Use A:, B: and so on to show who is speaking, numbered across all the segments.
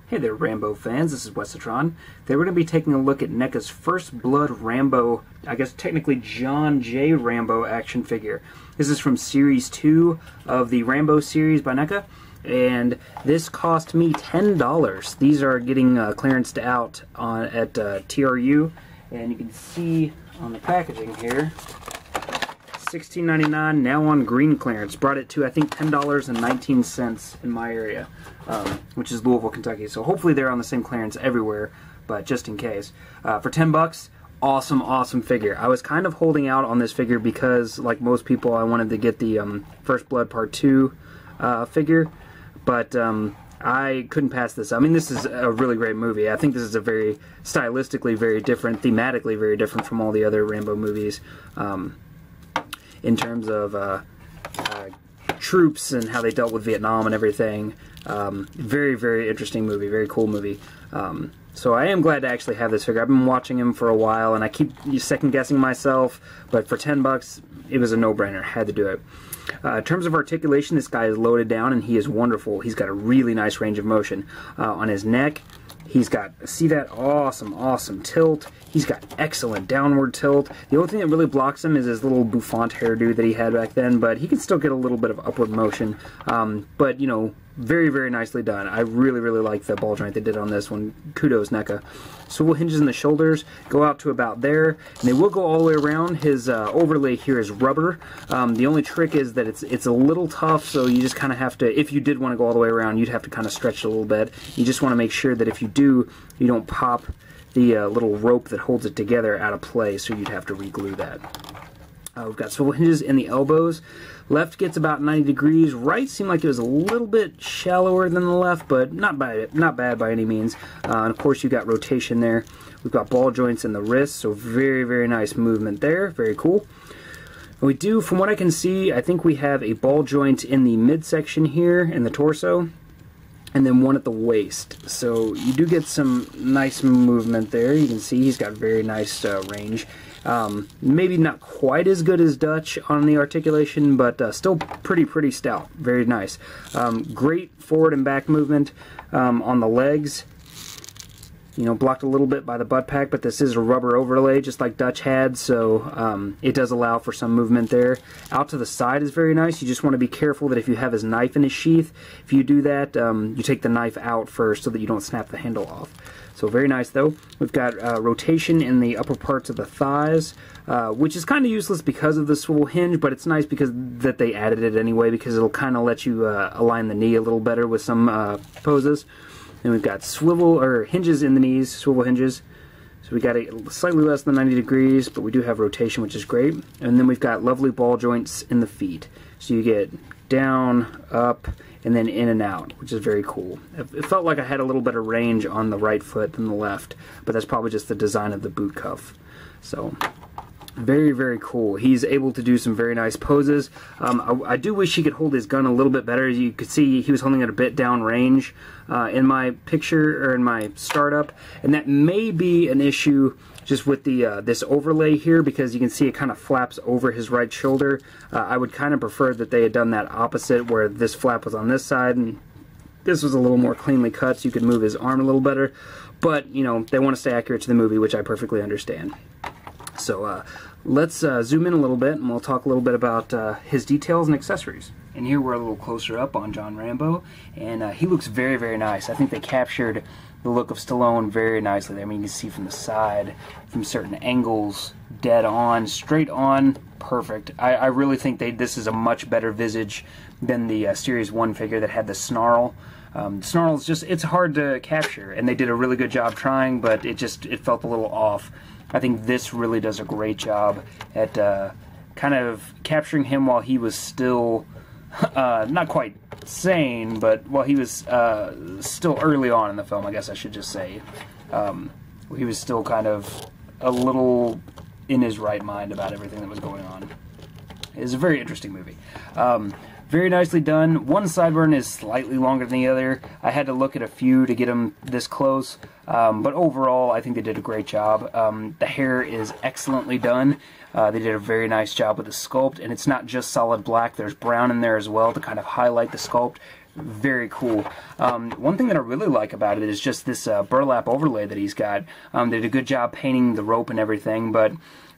A: Hey there, Rambo fans. This is Wesatron. Today we're going to be taking a look at NECA's First Blood Rambo, I guess technically John J. Rambo action figure. This is from Series 2 of the Rambo series by NECA, and this cost me $10. These are getting clearanced out at TRU, and you can see on the packaging here, $16.99, now on green clearance. Brought it to, I think, $10.19 in my area, which is Louisville, Kentucky. So hopefully they're on the same clearance everywhere, but just in case. For 10 bucks, awesome figure. I was kind of holding out on this figure because, like most people, I wanted to get the First Blood Part 2 figure, but I couldn't pass this. I mean, this is a really great movie. I think this is a very stylistically very different, thematically very different from all the other Rambo movies. In terms of troops and how they dealt with Vietnam and everything. Very interesting movie, very cool movie. So I am glad to actually have this figure. I've been watching him for a while, and I keep second guessing myself, but for 10 bucks, it was a no-brainer. Had to do it. In terms of articulation, this guy is loaded down, and he is wonderful. He's got a really nice range of motion. On his neck, he's got, see that? Awesome tilt. He's got excellent downward tilt. The only thing that really blocks him is his little bouffant hairdo that he had back then, but he can still get a little bit of upward motion. But, you know, very nicely done. I really like the ball joint they did on this one. Kudos, NECA. Swivel hinges in the shoulders go out to about there, and they will go all the way around. His overlay here is rubber. The only trick is that it's a little tough, so you just kind of have to, if you did want to go all the way around, you'd have to kind of stretch it a little bit. You just want to make sure that if you do, you don't pop the little rope that holds it together out of play, so you'd have to re-glue that. We've got swivel hinges in the elbows. Left gets about 90 degrees. Right seemed like it was a little bit shallower than the left, but not bad by any means. And of course, you've got rotation there. We've got ball joints in the wrists, so very nice movement there. Very cool. We do, from what I can see, I think we have a ball joint in the midsection here in the torso, and then one at the waist. So you do get some nice movement there. You can see he's got very nice range. Maybe not quite as good as Dutch on the articulation, but still pretty stout. Very nice. Great forward and back movement on the legs. You know, blocked a little bit by the butt pack, but this is a rubber overlay just like Dutch had, so it does allow for some movement there. Out to the side is very nice. You just want to be careful that if you have his knife in his sheath, if you do that, you take the knife out first so that you don't snap the handle off. So very nice though. We've got rotation in the upper parts of the thighs, which is kind of useless because of the swivel hinge, but it's nice because that they added it anyway, because it'll kind of let you align the knee a little better with some poses. And we've got swivel or hinges in the knees, swivel hinges. So we got a slightly less than 90 degrees, but we do have rotation, which is great. And then we've got lovely ball joints in the feet. So you get down, up, and then in and out, which is very cool. It felt like I had a little better range on the right foot than the left, but that's probably just the design of the boot cuff. So very cool. He's able to do some very nice poses. I do wish he could hold his gun a little bit better. You could see he was holding it a bit down range in my picture, or in my startup, and that may be an issue just with the this overlay here, because you can see it kind of flaps over his right shoulder. I would kind of prefer that they had done that opposite, where this flap was on this side and this was a little more cleanly cut, so you could move his arm a little better. But, you know, they want to stay accurate to the movie, which I perfectly understand. So let's zoom in a little bit, and we'll talk a little bit about his details and accessories. And here we're a little closer up on John Rambo, and he looks very nice. I think they captured the look of Stallone very nicely. I mean, you can see from the side, from certain angles, dead on, straight on, perfect. I really think this is a much better visage than the Series 1 figure that had the snarl. Snarl's just, it's hard to capture, and they did a really good job trying, but it felt a little off. I think this really does a great job at kind of capturing him while he was still not quite sane, but while he was still early on in the film, I guess I should just say. He was still kind of a little in his right mind about everything that was going on. It's a very interesting movie. Very nicely done. One sideburn is slightly longer than the other. I had to look at a few to get them this close, but overall I think they did a great job. The hair is excellently done. They did a very nice job with the sculpt, and it's not just solid black. There's brown in there as well to kind of highlight the sculpt. Very cool. One thing that I really like about it is just this burlap overlay that he's got. They did a good job painting the rope and everything, but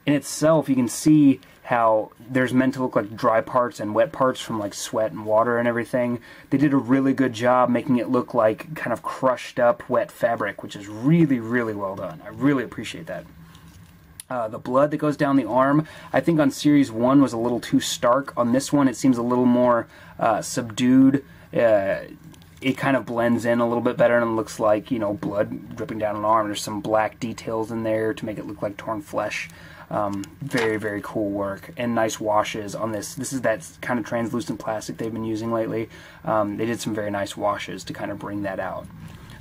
A: in itself you can see how there's meant to look like dry parts and wet parts from like sweat and water and everything. They did a really good job making it look like kind of crushed up wet fabric, which is really, really well done. I really appreciate that. The blood that goes down the arm, I think on Series 1 was a little too stark. On this one it seems a little more subdued. It kind of blends in a little bit better and looks like, you know, blood dripping down an arm. There's some black details in there to make it look like torn flesh. Very, very cool work, and nice washes on this. This is that kind of translucent plastic they've been using lately. They did some very nice washes to kind of bring that out.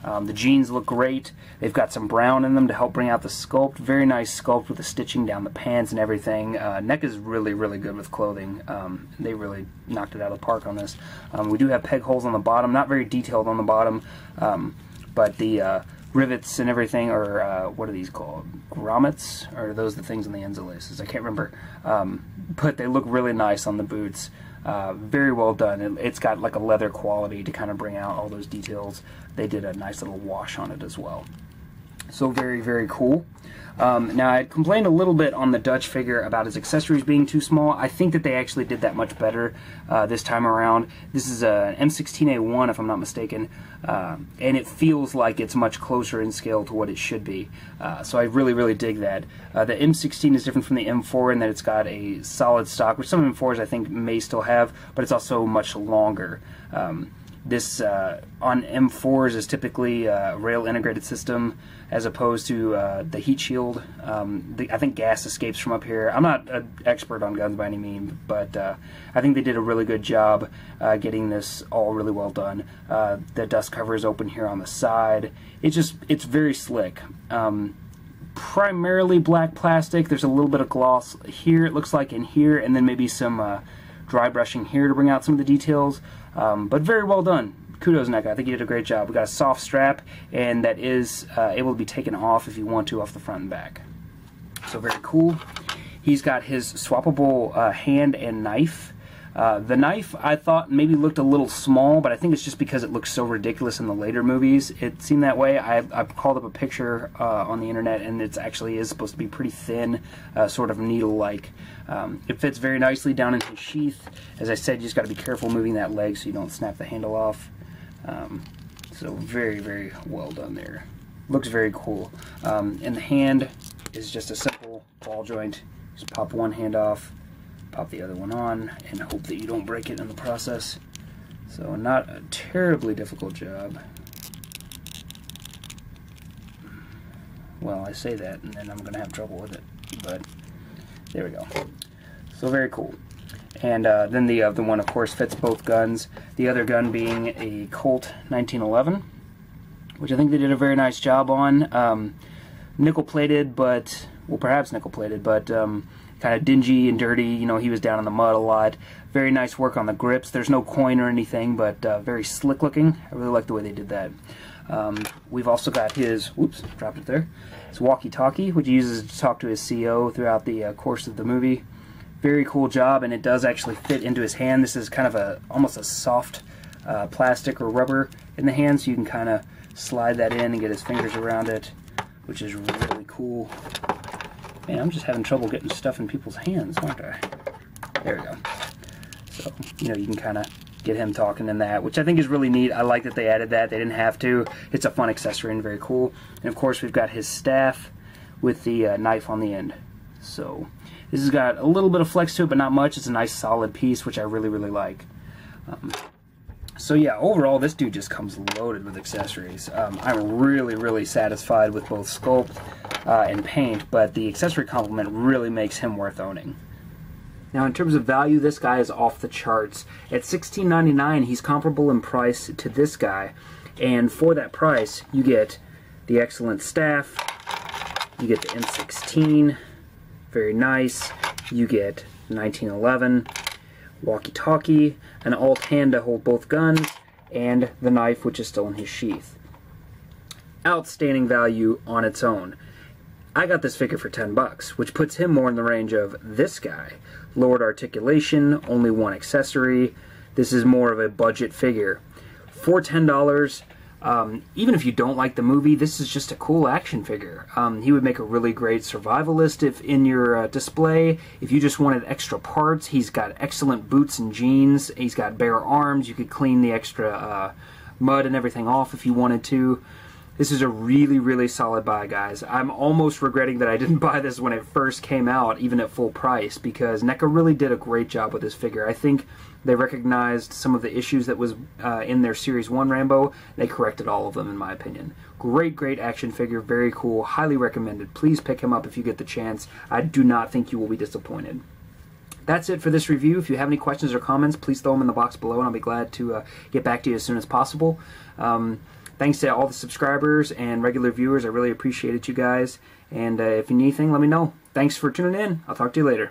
A: The jeans look great. They've got some brown in them to help bring out the sculpt. Very nice sculpt with the stitching down the pants and everything. NECA is really, really good with clothing. They really knocked it out of the park on this. We do have peg holes on the bottom, not very detailed on the bottom, but the rivets and everything, or what are these called? Grommets? Or are those the things on the ends of laces? I can't remember. But they look really nice on the boots. Very well done. It's got like a leather quality to kind of bring out all those details. They did a nice little wash on it as well. So very, very cool. Now, I complained a little bit on the Dutch figure about his accessories being too small. I think that they actually did that much better this time around. This is an M16A1, if I'm not mistaken, and it feels like it's much closer in scale to what it should be. So I really, really dig that. The M16 is different from the M4 in that it's got a solid stock, which some M4s I think may still have, but it's also much longer. This on M4s is typically a rail integrated system as opposed to the heat shield. I think gas escapes from up here. I'm not an expert on guns by any means, but I think they did a really good job getting this all really well done. The dust cover is open here on the side. It's very slick. Primarily black plastic. There's a little bit of gloss here, it looks like, in here, and then maybe some dry brushing here to bring out some of the details. But very well done. Kudos, NECA. I think you did a great job. We got a soft strap, and that is able to be taken off if you want to off the front and back. So very cool. He's got his swappable hand and knife. The knife I thought maybe looked a little small, but I think it's just because it looks so ridiculous in the later movies. It seemed that way. I've called up a picture on the internet, and it actually is supposed to be pretty thin, sort of needle-like. It fits very nicely down into the sheath. As I said, you just got to be careful moving that leg so you don't snap the handle off. So very, very well done there. Looks very cool. And the hand is just a simple ball joint. Just pop one hand off, pop the other one on, and hope that you don't break it in the process. So not a terribly difficult job. Well, I say that and then I'm going to have trouble with it, but there we go. So very cool. And then the other one, of course, fits both guns. The other gun being a Colt 1911, which I think they did a very nice job on. Nickel-plated, but, well, perhaps nickel-plated, but kind of dingy and dirty. You know, he was down in the mud a lot. Very nice work on the grips. There's no coin or anything, but very slick looking. I really like the way they did that. We've also got his, whoops, dropped it there, his walkie-talkie, which he uses to talk to his CO throughout the course of the movie. Very cool job, and it does actually fit into his hand. This is kind of almost a soft plastic or rubber in the hand, so you can kind of slide that in and get his fingers around it, which is really cool. Man, I'm just having trouble getting stuff in people's hands, aren't I? There we go. So, you know, you can kind of get him talking in that, which I think is really neat. I like that they added that. They didn't have to. It's a fun accessory and very cool. And of course, we've got his staff with the knife on the end. So this has got a little bit of flex to it, but not much. It's a nice solid piece, which I really, really like. So yeah, overall, this dude just comes loaded with accessories. I'm really, really satisfied with both sculpt and paint, but the accessory complement really makes him worth owning. Now, in terms of value, this guy is off the charts. At $16.99, he's comparable in price to this guy, and for that price, you get the excellent staff, you get the M16, very nice, you get 1911, walkie-talkie, an alt hand to hold both guns, and the knife, which is still in his sheath. Outstanding value on its own. I got this figure for 10 bucks, which puts him more in the range of this guy. Lowered articulation, only one accessory. This is more of a budget figure. for $10. Even if you don't like the movie, this is just a cool action figure. He would make a really great survivalist if in your display. If you just wanted extra parts, he's got excellent boots and jeans. He's got bare arms. You could clean the extra mud and everything off if you wanted to. This is a really, really solid buy, guys. I'm almost regretting that I didn't buy this when it first came out, even at full price, because NECA really did a great job with this figure. I think they recognized some of the issues that was in their Series 1 Rambo. They corrected all of them, in my opinion. Great, great action figure. Very cool. Highly recommended. Please pick him up if you get the chance. I do not think you will be disappointed. That's it for this review. If you have any questions or comments, please throw them in the box below, and I'll be glad to get back to you as soon as possible. Thanks to all the subscribers and regular viewers. I really appreciate it, you guys. And if you need anything, let me know. Thanks for tuning in. I'll talk to you later.